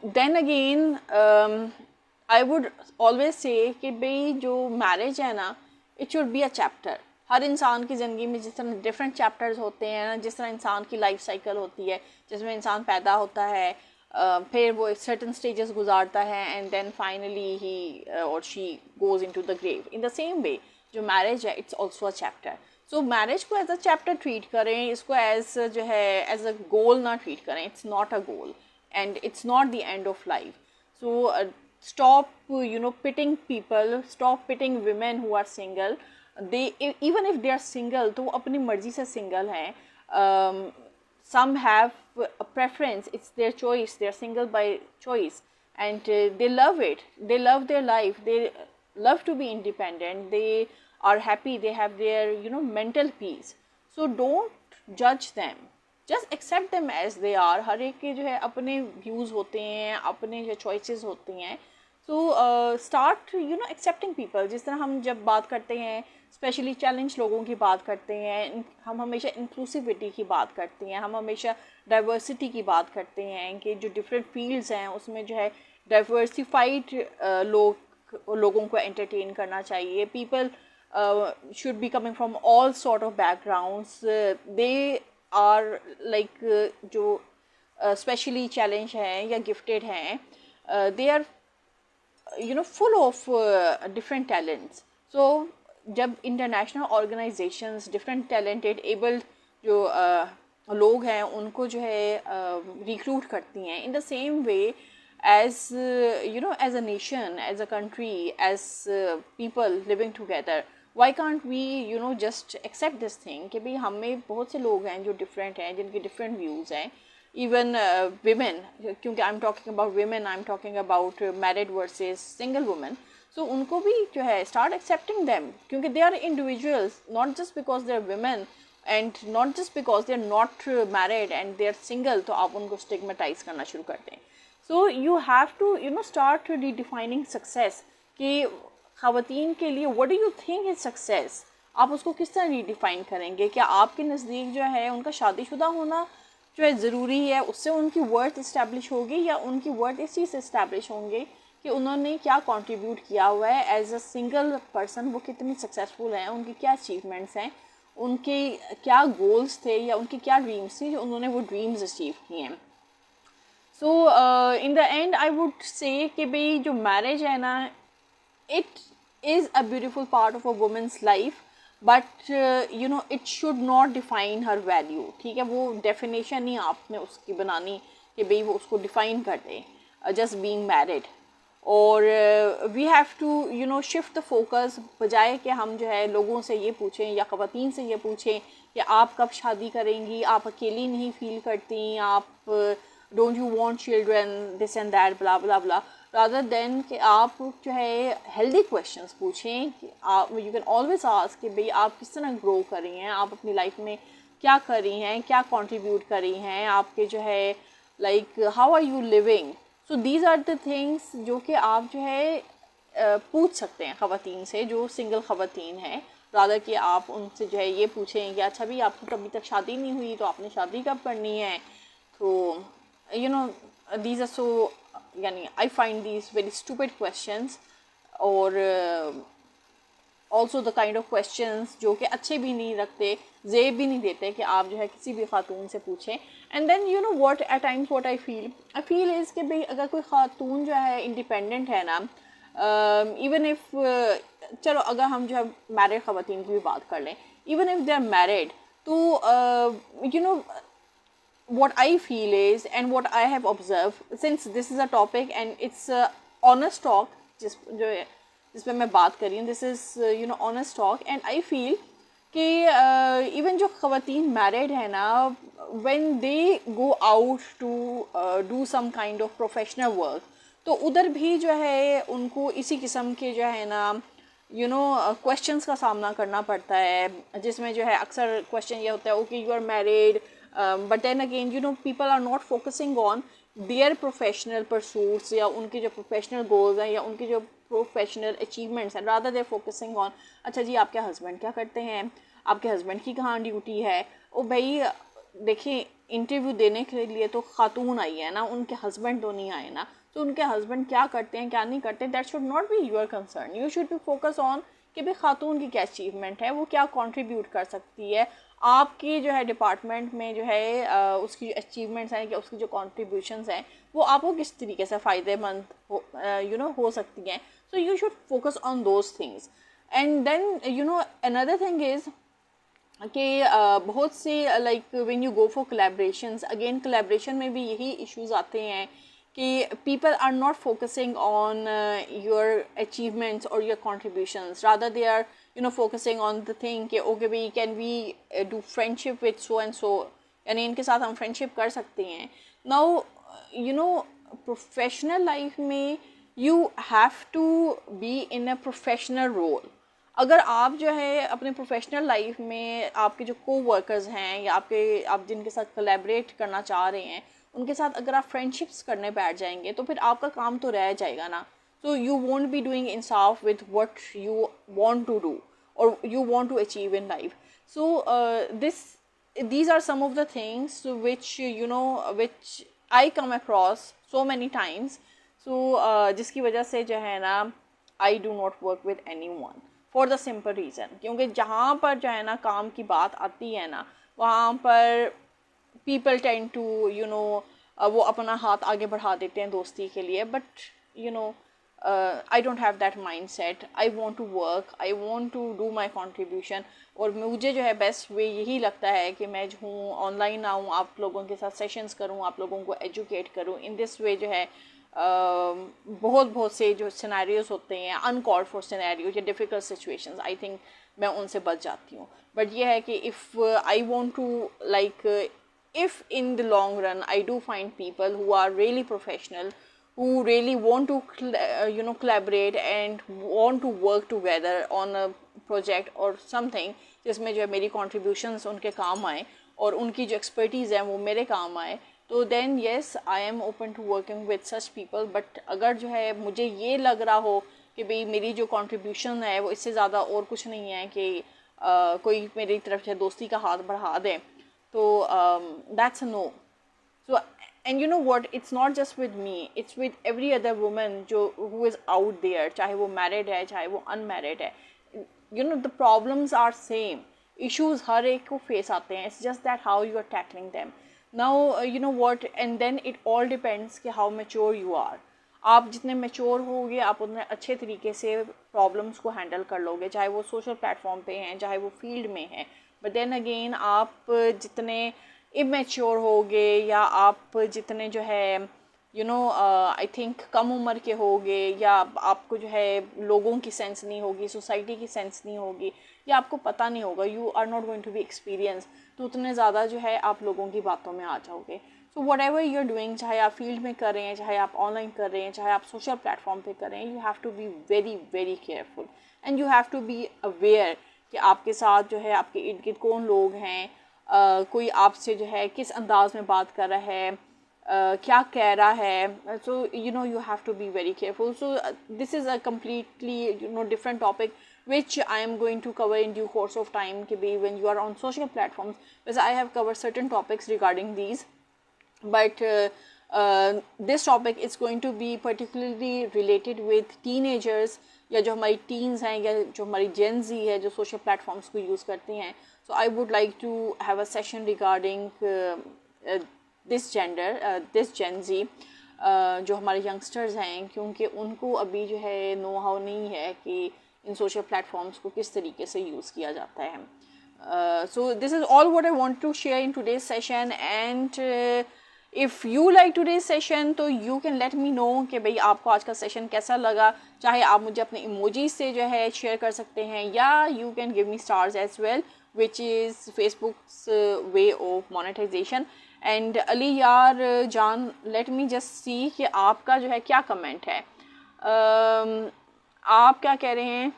then again I would always say कि भाई जो मैरिज है ना, it should be a chapter. हर इंसान की ज़िंदगी में जिस तरह डिफरेंट चैप्टर्स होते हैं ना, जिस तरह इंसान की लाइफ साइकिल होती है जिसमें इंसान पैदा होता है, फिर वो सर्टन स्टेजेस गुजारता है एंड देन फाइनली ही और she goes into the grave. In the same way जो मैरिज है, it's also a chapter. So marriage को एज अ चैप्टर ट्रीट करें, इसको एज जो है एज अ गोल ना ट्रीट करें. It's not a goal and it's not the end of life. So stop pitting people, stop pitting women who are single. They, even if they are single, तो अपनी मर्जी से single हैं. Some have a preference, it's their choice, they are single by choice, and they love it, they love their life, they love to be independent, they are happy, they have their mental peace. So don't judge them, just accept them as they are. हर एक के जो है अपने व्यूज़ होते हैं, अपने जो चॉइसेस होती हैं. So start accepting people. जिस तरह हम जब बात करते हैं, स्पेशली चैलेंज लोगों की बात करते हैं, हम हमेशा इंक्लूसिविटी की बात करते हैं, हम हमेशा डाइवर्सिटी की बात करते हैं कि जो डिफरेंट फील्ड्स हैं उसमें जो है डाइवर्सिफाइड लोगों को एंटरटेन करना चाहिए. People should be coming from all sort of backgrounds. They are like जो स्पेशली चैलेंज हैं या गिफ्टेड हैं, they are full of different talents. So जब international organisations different talented abled जो लोग हैं उनको जो है रिक्रूट करती हैं, in the same way as as a nation, as a country, as people living together, why can't we just accept this thing कि भाई हमें बहुत से लोग हैं जो different हैं, जिनके different views हैं. even women, क्योंकि I'm talking about women, I'm talking about married versus single women. so उनको भी जो है start accepting them, क्योंकि they are individuals, not just because they are women and not just because they are not married and they are single तो आप उनको stigmatize करना शुरू करते हैं. so you have to start redefining success कि ख़वातीन के लिए what do you think is success. आप उसको किस तरह रीडिफाइन करेंगे? क्या आपके नज़दीक जो है उनका शादीशुदा होना जो है ज़रूरी है, उससे उनकी वर्थ इस्टेब्लिश होगी, या उनकी वर्थ इस चीज़ से इस्टेब्लिश होंगे कि उन्होंने क्या कंट्रीब्यूट किया हुआ है एज अ सिंगल पर्सन, वो कितनी सक्सेसफुल हैं, उनकी क्या अचीवमेंट्स हैं, उनके क्या गोल्स थे या उनकी क्या ड्रीम्स थी जो उन्होंने वो ड्रीम्स अचीव किए हैं. So in the end I would say कि भाई जो मैरिज है ना, it is a beautiful part of a woman's life, but it should not define her value. ठीक है, वो definition नहीं आपने उसकी बनानी कि भाई वो उसको define कर दे just being married. और we have to shift the focus, बजाय कि हम जो है लोगों से ये पूछें या ख़वातीन से ये पूछें कि आप कब शादी करेंगी, आप अकेली नहीं फील करती, आप don't you want children, this and that, blah blah blah. rather than कि आप जो है हेल्दी क्वेश्चंस पूछें. आप यू कैन ऑलवेज आस्क कि भाई आप किस तरह ग्रो कर रही हैं, आप अपनी लाइफ में क्या कर रही हैं, क्या कंट्रीब्यूट कर रही हैं, आपके जो है like how are you living. So these are the things जो कि आप जो है पूछ सकते हैं ख़वातीन से जो सिंगल ख़वातीन हैं, रादर कि आप उनसे जो है ये पूछें कि अच्छा भी आपकी कभी तक शादी नहीं हुई तो आपने शादी कब करनी है. तो you know these are so, यानी I find these very stupid questions, और also the kind of questions जो कि अच्छे भी नहीं रखते, जेब भी नहीं देते कि आप जो है किसी भी खातून से पूछें. And then you know what at times what I feel is कि भाई अगर कोई खातून जो है इंडिपेंडेंट है ना, इवन इफ चलो अगर हम जो है मैरिड ख़वातीन की भी बात कर लें, even if they are married, तो you know what I feel is and what I have observed, since this is a topic and it's honest talk जिस पे मैं बात कर रही हूँ, this is you know honest talk, and I feel कि even जो ख़वातीन married है ना, when they go out to do some kind of professional work, तो उधर भी जो है उनको इसी किस्म के जो है ना यू नो क्वेश्चंस का सामना करना पड़ता है, जिसमें जो है अक्सर क्वेश्चन ये होता है okay you are married, but then again you know people are not focusing on their professional pursuits या उनके जो प्रोफेशनल गोल्स हैं या उनके जो प्रोफेशनल अचीवमेंट्स हैं, रादर देयर फोकसिंग ऑन अच्छा जी आपके हस्बैंड क्या करते हैं, आपके हस्बैंड की कहाँ ड्यूटी है. ओ भाई देखिए इंटरव्यू देने के लिए तो खातून आई है ना, उनके हस्बैंड तो नहीं आए ना, तो उनके हस्बैंड क्या करते हैं क्या नहीं करते, that should not be your concern. You should be focus on कि भाई खातून की क्या अचीवमेंट है, वो क्या कंट्रीब्यूट कर सकती है आपकी जो है डिपार्टमेंट में, जो है उसकी अचीवमेंट्स हैं कि उसकी जो कंट्रीब्यूशंस हैं वो आपको किस तरीके से फ़ायदेमंद हो सकती हैं. So you should focus on those things. And then you know another thing is कि बहुत से like when you go for collaborations, again collaboration में भी यही इश्यूज आते हैं कि people are not focusing on your achievements or your contributions, rather they are focusing on the thing कि okay we can we do friendship with so and so, यानी इनके साथ हम friendship कर सकते हैं. Now professional life में you have to be in a professional role. अगर आप जो है अपने प्रोफेशनल लाइफ में आपके जो co-workers हैं या आप जिनके साथ कोलैबोरेट करना चाह रहे हैं उनके साथ अगर आप फ्रेंडशिप्स करने बैठ जाएंगे तो फिर आपका काम तो रह जाएगा ना. So you won't be doing इंसाफ with what you want to do और you want to achieve in life. So these are some of the things which which I come across so many times. So जिसकी वजह से जो है ना I do not work with anyone for the simple reason क्योंकि जहाँ पर जो है ना काम की बात आती है ना वहाँ पर people tend to वो अपना हाथ आगे बढ़ा देते हैं दोस्ती के लिए. But I don't have that mindset. I want to work, I want to do my contribution. और मुझे जो है बेस्ट वे यही लगता है कि मैं जो हूँ ऑनलाइन आऊँ, आप लोगों के साथ सेशंस करूँ, आप लोगों को एजुकेट करूँ. इन दिस वे जो है बहुत से जो सिनेरियोज होते हैं अनकॉल्ड फॉर सिनेरियोज या डिफ़िकल्ट सिचुएशंस, आई थिंक मैं उनसे बच जाती हूँ. बट ये है कि if I want to like if in the long run I do find people who are really professional, who really want to collaborate and want to work together on a project or something जिसमें जो है मेरी contributions उनके काम आए और उनकी जो expertise है वो मेरे काम आए, तो then yes I am open to working with such people. but अगर जो है मुझे ये लग रहा हो कि भाई मेरी जो contribution है वो इससे ज़्यादा और कुछ नहीं है कि कोई मेरी तरफ से दोस्ती का हाथ बढ़ा दे, so that's a no. So and you know what, it's not just with me, it's with every other woman who is out there, चाहे वो married है चाहे वो unmarried है. The problems are same, issues हर एक को face आते हैं, it's just that how you are tackling them. Now you know what, and then it all depends कि how mature you are. आप जितने mature होगे आप उतने अच्छे तरीके से problems को handle कर लोगे, चाहे वो social platform पे हैं चाहे वो field में है. बट देन अगेन आप जितने इमेच्योर होगे या आप जितने जो है आई थिंक कम उम्र के होगे या आपको जो है लोगों की सेंस नहीं होगी, सोसाइटी की सेंस नहीं होगी या आपको पता नहीं होगा, you are not going to be experience, तो उतने ज़्यादा जो है आप लोगों की बातों में आ जाओगे. So whatever you are doing, चाहे आप फील्ड में कर रहे हैं चाहे आप ऑनलाइन कर रहे हैं चाहे आप सोशल प्लेटफॉर्म पे कर रहे हैं, you have to be very very careful and you have to be aware कि आपके साथ जो है आपके इर्द गिर्द कौन लोग हैं, कोई आपसे जो है किस अंदाज में बात कर रहा है, क्या कह रहा है. So you have to be very careful. So this is a completely different topic which I am going to cover in due course of time कि भाई when you are on social platforms, because I have covered certain topics regarding these, but this topic is going to be particularly related with teenagers या जो हमारी teens हैं या जो हमारी Gen Z है जो social platforms को use करते हैं. So I would like to have a session regarding this gender, this Gen Z, जो हमारे youngsters हैं, क्योंकि उनको अभी जो है नो हाउ नहीं है कि इन सोशल प्लेटफॉर्म्स को किस तरीके से यूज़ किया जाता है. So this is all what I want to share in today's session, and if you like today's session तो you can let me know कि भाई आपको आज का सेशन कैसा लगा. चाहे आप मुझे अपने इमोजी से जो है शेयर कर सकते हैं, या you can give me stars as well, which is Facebook's way of monetization. And Ali यार जान, let me just see कि आपका जो है क्या कमेंट है. आप क्या कह रहे हैं?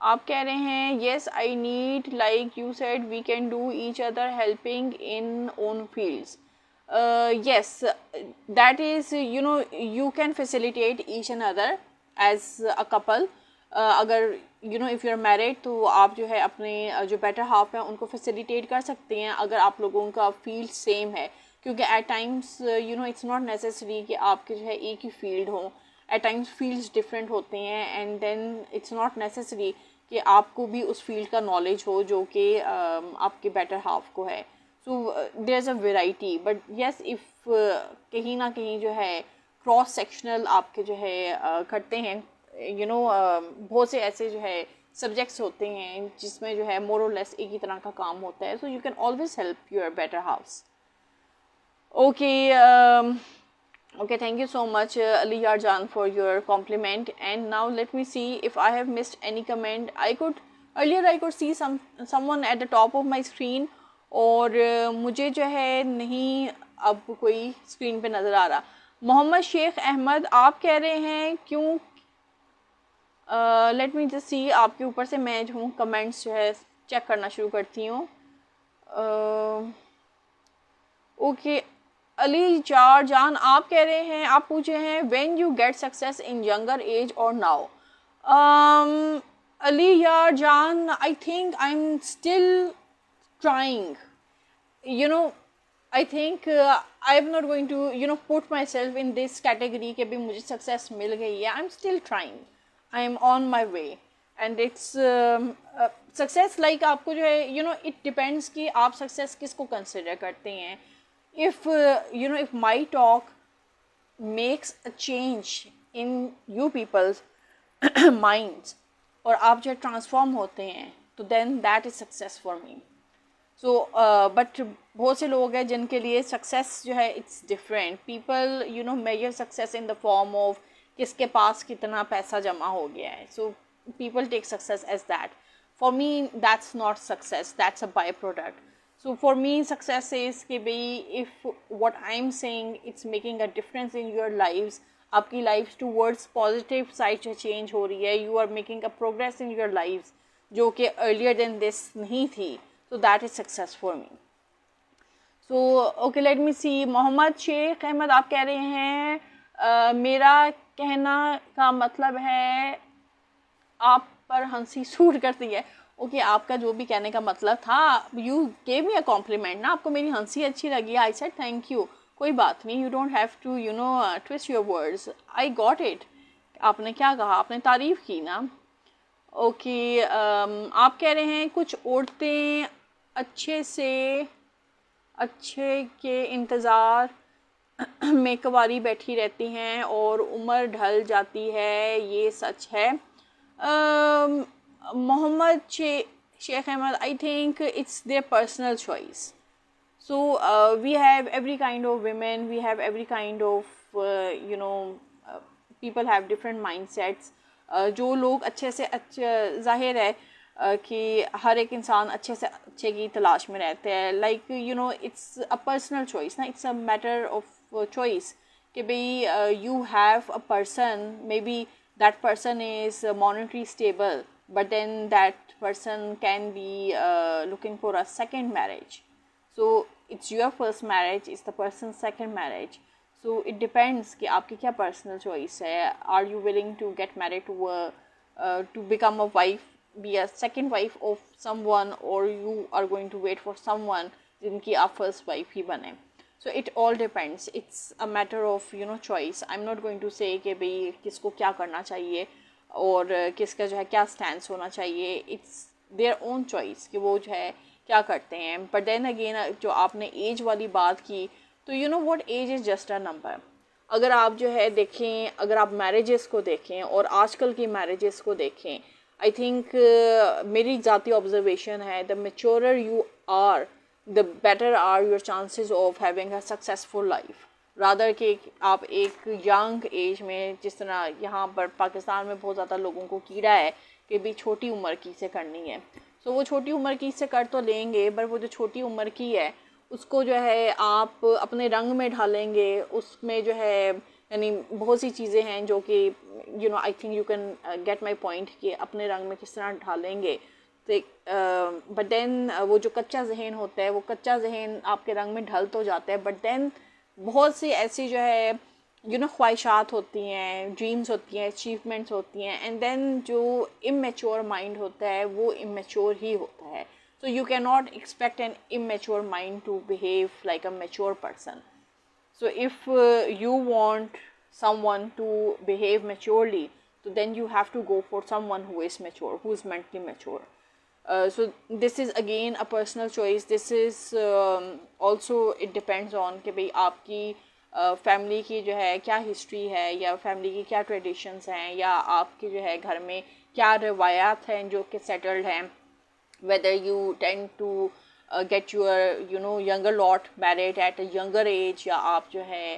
आप कह रहे हैं yes I need, like you said, we can do each other helping in own fields. Yes, that is you can facilitate each another as a couple. अगर if you're married तो आप जो है अपने जो better half है उनको facilitate कर सकते हैं अगर आप लोगों का field same है, क्योंकि at times it's not necessary कि आपके जो है एक ही field हो. At times fields different होते हैं, and then it's not necessary कि आपको भी उस फील्ड का नॉलेज हो जो कि आपके बेटर हाफ को है. So there is a variety, but yes if कहीं ना कहीं जो है क्रॉस सेक्शनल आपके जो है करते हैं, बहुत से ऐसे जो है सब्जेक्ट्स होते हैं जिसमें जो है मोर और लेस एक ही तरह का काम होता है. So you can always help your better house. Okay, thank you so much Ali Yarjan for your compliment. And now let me see if I have missed any comment. I could see someone at the top of my screen, और मुझे जो है नहीं अब कोई स्क्रीन पे नज़र आ रहा. मोहम्मद शेख अहमद आप कह रहे हैं क्यों, लेट मी जस्ट सी, आपके ऊपर से मैं जो हूँ कमेंट्स जो है चेक करना शुरू करती हूँ. ओके, अली जान आप कह रहे हैं, आप पूछे हैं when you get success in younger age और नाउ. अली जान, I think I am still trying. I think I am not going to put my self in this category कि भी मुझे सक्सेस मिल गई है. I am still trying, I am on my way, and it's success like आपको जो है इट डिपेंड्स कि आप सक्सेस किसको कंसिडर करते हैं. If if my talk makes a change in you people's minds, और आप जो ट्रांसफॉर्म होते हैं, तो then that is success for me. So but बहुत से लोग हैं जिनके लिए सक्सेस जो है it's different. People measure success in the form of किसके पास कितना पैसा जमा हो गया है. So people take success as that. For me that's not success, that's a byproduct. So for me success is कि भाई if what I'm saying it's making a difference in your lives, आपकी lives towards positive side change हो रही है, you are making a progress in your lives जो कि earlier than this नहीं थी. So that is success for me. So okay, let me see. Mohammad Sheikh Ahmad आप कह रहे हैं मेरा कहना का मतलब है आप पर हंसी सूट करती है. ओके, आपका जो भी कहने का मतलब था, you gave me a compliment ना, आपको मेरी हंसी अच्छी लगी, आई सेड थैंक यू. कोई बात नहीं, you don't have to twist your words, I got it. आपने क्या कहा, आपने तारीफ़ की ना. ओके, आप कह रहे हैं कुछ औरतें अच्छे के इंतज़ार में कवारी बैठी रहती हैं और उम्र ढल जाती है, ये सच है. Muhammad Sheikh Ahmed, I think it's their personal choice. So we have every kind of women, we have every kind of people have different mindsets. जो लोग अच्छे से अच्छे, जाहिर है कि हर एक इंसान अच्छे से अच्छे की तलाश में रहते हैं. Like it's a personal choice ना, it's a matter of choice कि भाई you have a person, maybe that person is monetary stable, but then that person can be looking for a second marriage. So it's your first marriage, it's the person second marriage. So it depends कि आपकी क्या पर्सनल चॉइस है. Are you willing to get married to become a wife, be a second wife of someone, और you are going to wait for someone जिनकी आप फर्स्ट वाइफ ही बने. So it all depends, it's a matter of choice. I am not going to say कि भाई किसको क्या करना चाहिए और किसका जो है क्या स्टैंड होना चाहिए. इट्स देयर ओन चॉइस कि वो जो है क्या करते हैं. बट देन अगेन, जो आपने एज वाली बात की, तो what, age is just a number. अगर आप जो है देखें, अगर आप मैरिजेस को देखें और आजकल की मैरिजेस को देखें, आई थिंक मेरी ज़ाती ऑब्जर्वेशन है, the maturer you are, the better are your chances of having a successful life, rather कि आप एक यंग एज में, जिस तरह यहाँ पर पाकिस्तान में बहुत ज़्यादा लोगों को कीड़ा है कि भी छोटी उम्र की से करनी है. सो वो छोटी उम्र की से कर तो लेंगे, पर वो जो छोटी उम्र की है उसको जो है आप अपने रंग में ढालेंगे. उसमें जो है यानी बहुत सी चीज़ें हैं जो कि I think you can get my point कि अपने रंग में किस तरह ढालेंगे. तो बट देन वो जो कच्चा जहन होता है, वो कच्चा जहन आपके रंग में ढल तो जाता है, बट देन बहुत सी ऐसी जो है ख्वाहिशात होती हैं, ड्रीम्स होती हैं, अचीवमेंट्स होती हैं, एंड देन जो इमेच्योर माइंड होता है वो इमेच्योर ही होता है. So you cannot expect an immature mind to behave like a mature person. So if you want someone to behave maturely, so then you have to go for someone who is mature, who is mentally mature. So this is again a personal choice. This is also, it depends on कि भाई आपकी फैमिली की जो है क्या हिस्ट्री है, या फैमिली की क्या ट्रेडिशंस हैं, या आपके जो है घर में क्या रवायात हैं जो कि सेटल्ड हैं. Whether you tend to get your younger lot married at a younger age, या आप जो है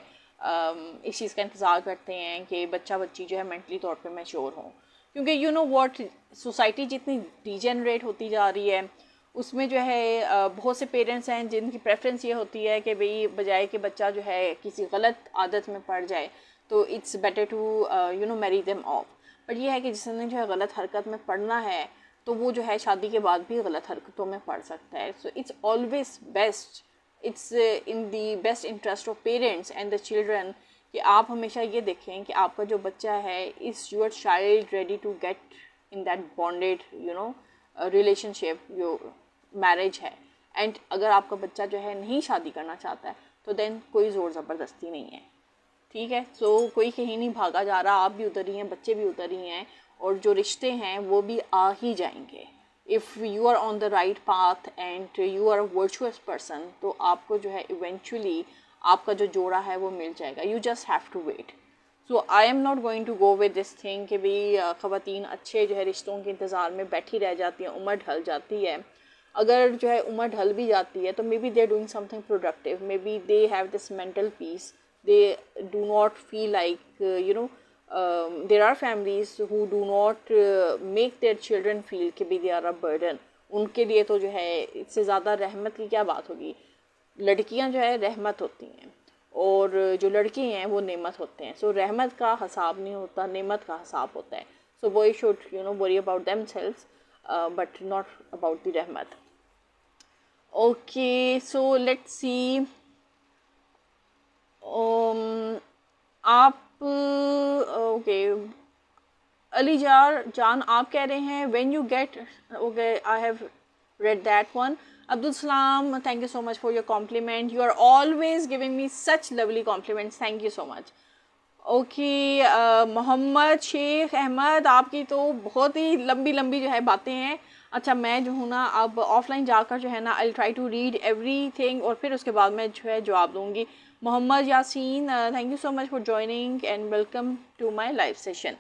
इस चीज़ का इंतज़ार करते हैं कि बच्चा बच्ची जो है मेंटली तौर पे मैच्योर हों. क्योंकि व्हाट, सोसाइटी जितनी डिजेनरेट होती जा रही है उसमें जो है बहुत से पेरेंट्स हैं जिनकी प्रेफरेंस ये होती है कि भाई बजाय कि बच्चा जो है किसी गलत आदत में पड़ जाए, तो it's better to marry them off. But ये है कि जिसने जो है गलत हरकत में पड़ना है तो वो जो है शादी के बाद भी गलत हरकतों में पड़ सकता है. So it's always best, it's in the best interest of parents and the children कि आप हमेशा ये देखें कि आपका जो बच्चा है, is your child ready to get in that bonded relationship जो मैरिज है. एंड अगर आपका बच्चा जो है नहीं शादी करना चाहता है तो देन कोई ज़ोर ज़बरदस्ती नहीं है. ठीक है. सो कोई कहीं नहीं भागा जा रहा, आप भी उधर ही हैं, बच्चे भी उधर ही हैं, और जो रिश्ते हैं वो भी आ ही जाएंगे. If you are on the right path and you are a virtuous person, तो आपको जो है इवेंचुअली आपका जो जोड़ा है वो मिल जाएगा. You just have to wait. So I am not going to go with this thing कि भाई ख़वातीन अच्छे जो है रिश्तों के इंतज़ार में बैठी रह जाती हैं, उम्र ढल जाती है. अगर जो है उम्र ढल भी जाती है तो maybe they are doing something productive, maybe they have this mental peace, they do not feel like there are families who do not make their children feel कि they are a burden. उनके लिए तो जो है इससे ज़्यादा रहमत की क्या बात होगी. लड़कियां जो है रहमत होती हैं और जो लड़के हैं वो नेमत होते हैं. सो रहमत का हिसाब नहीं होता, नेमत का हिसाब होता है. सो boy should worry about themselves but not about the रहमत. Okay, so let's see. आप ओके अली जान आप कह रहे हैं when you gate, okay I have read that one. Abdul Salam, thank you so much for your compliment. You are always giving me such lovely compliments. Thank you so much. Okay, Mohammad Sheikh Ahmad, आपकी तो बहुत ही लंबी लंबी जो है बातें हैं. अच्छा, मैं जो हूँ ना अब ऑफलाइन जाकर जो है ना I try to read everything और फिर उसके बाद मैं जो है जवाब दूँगी. Mohammad Yasin, thank you so much for joining and welcome to my live session.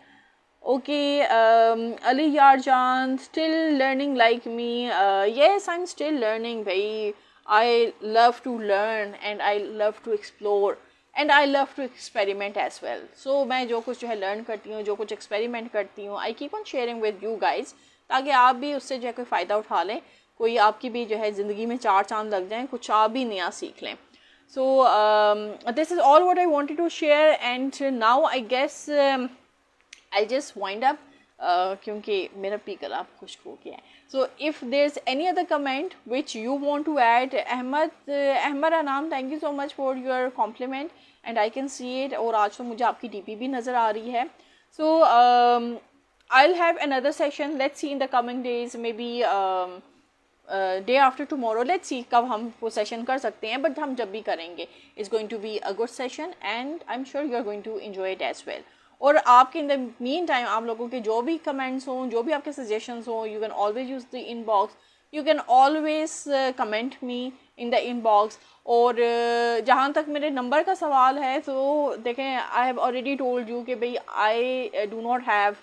Okay, Ali Yarjan, still learning like me. Yes, I'm still learning, bhai. I love to learn and I love to explore and I love to experiment as well. So मैं जो कुछ जो है learn करती हूँ, जो कुछ experiment करती हूँ, I keep on sharing with you guys, ताकि आप भी उससे जो है कोई फ़ायदा उठा लें, कोई आपकी भी जो है ज़िंदगी में चार चांद लग जाएं, कुछ आप भी नया सीख लें. So this is all what I wanted to share, and now I guess I'll just wind up. क्योंकि मेरा पी गला खुश्क हो गया है. So if there is any other comment which you want to add, Ahmad Anam, thank you so much for your compliment and I can see it. और आज तो मुझे आपकी DP भी नज़र आ रही है. सो I'll have another session. Let's see in the coming days, maybe day after tomorrow. Let's see कब हम वो session कर सकते हैं, but हम जब भी करेंगे it's going to be a good session and I'm sure you're going to enjoy it as well. और आपके in the meantime आप लोगों के जो भी comments हों, जो भी आपके suggestions हों, you can always use the inbox. You can always comment me in the inbox. और जहाँ तक मेरे नंबर का सवाल है तो देखें, I have already told you कि भाई I do not have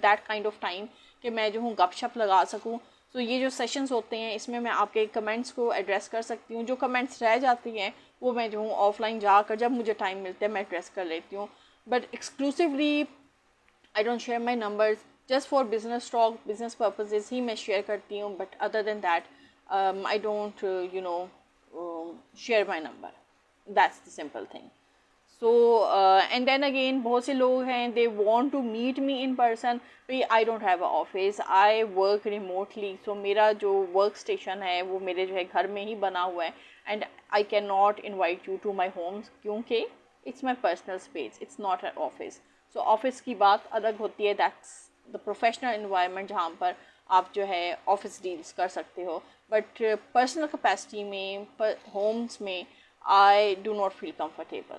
that kind of time कि मैं जो हूँ गपशप लगा सकूँ. तो ये जो सेशंस होते हैं इसमें मैं आपके कमेंट्स को एड्रेस कर सकती हूँ. जो कमेंट्स रह जाती हैं वो मैं जो हूँ ऑफलाइन जाकर जब मुझे टाइम मिलता है मैं एड्रेस कर लेती हूँ. But exclusively I don't share my numbers, just for business talk, business purposes ही मैं शेयर करती हूँ. But other than that I don't share my number. That's the simple thing. So and then again बहुत से लोग हैं they want to meet me in person. I don't have an office, I work remotely. So मेरा जो work station है वो मेरे जो है घर में ही बना हुआ है and I cannot invite you to my homes क्योंकि it's my personal space, it's not an office. So office की बात अलग होती है, that's the professional environment जहाँ पर आप जो है ऑफिस डील्स कर सकते हो. बट पर्सनल कैपेसिटी में, होम्स में I do not feel comfortable.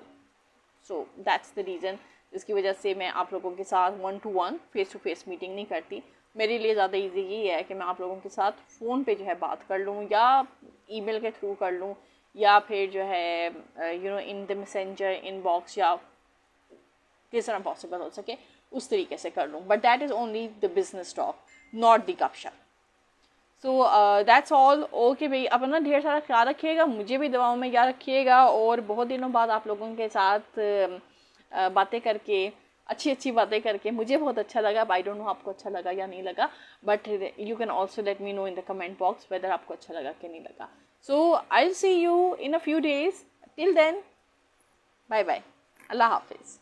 So that's the reason जिसकी वजह से मैं आप लोगों के साथ 1-to-1 face to face meeting नहीं करती. मेरे लिए ज़्यादा इजी यही है कि मैं आप लोगों के साथ फ़ोन पे जो है बात कर लूँ या ईमेल के थ्रू कर लूँ या फिर जो है इन द मैसेंजर इनबॉक्स या किस तरह पॉसिबल हो सके उस तरीके से कर लूँ. But that is only the business talk, not the गपशप. So that's all. ओके भाई, अपना ढेर सारा ख्याल रखिएगा, मुझे भी दवाओं में याद रखिएगा. और बहुत दिनों बाद आप लोगों के साथ बातें करके, अच्छी बातें करके मुझे बहुत अच्छा लगा. आई डोंट नो आपको अच्छा लगा या नहीं लगा, but you can also let me know in the comment box whether आपको अच्छा लगा कि नहीं लगा. So I will see you in a few days. Till then, bye bye, अल्लाह हाफिज़.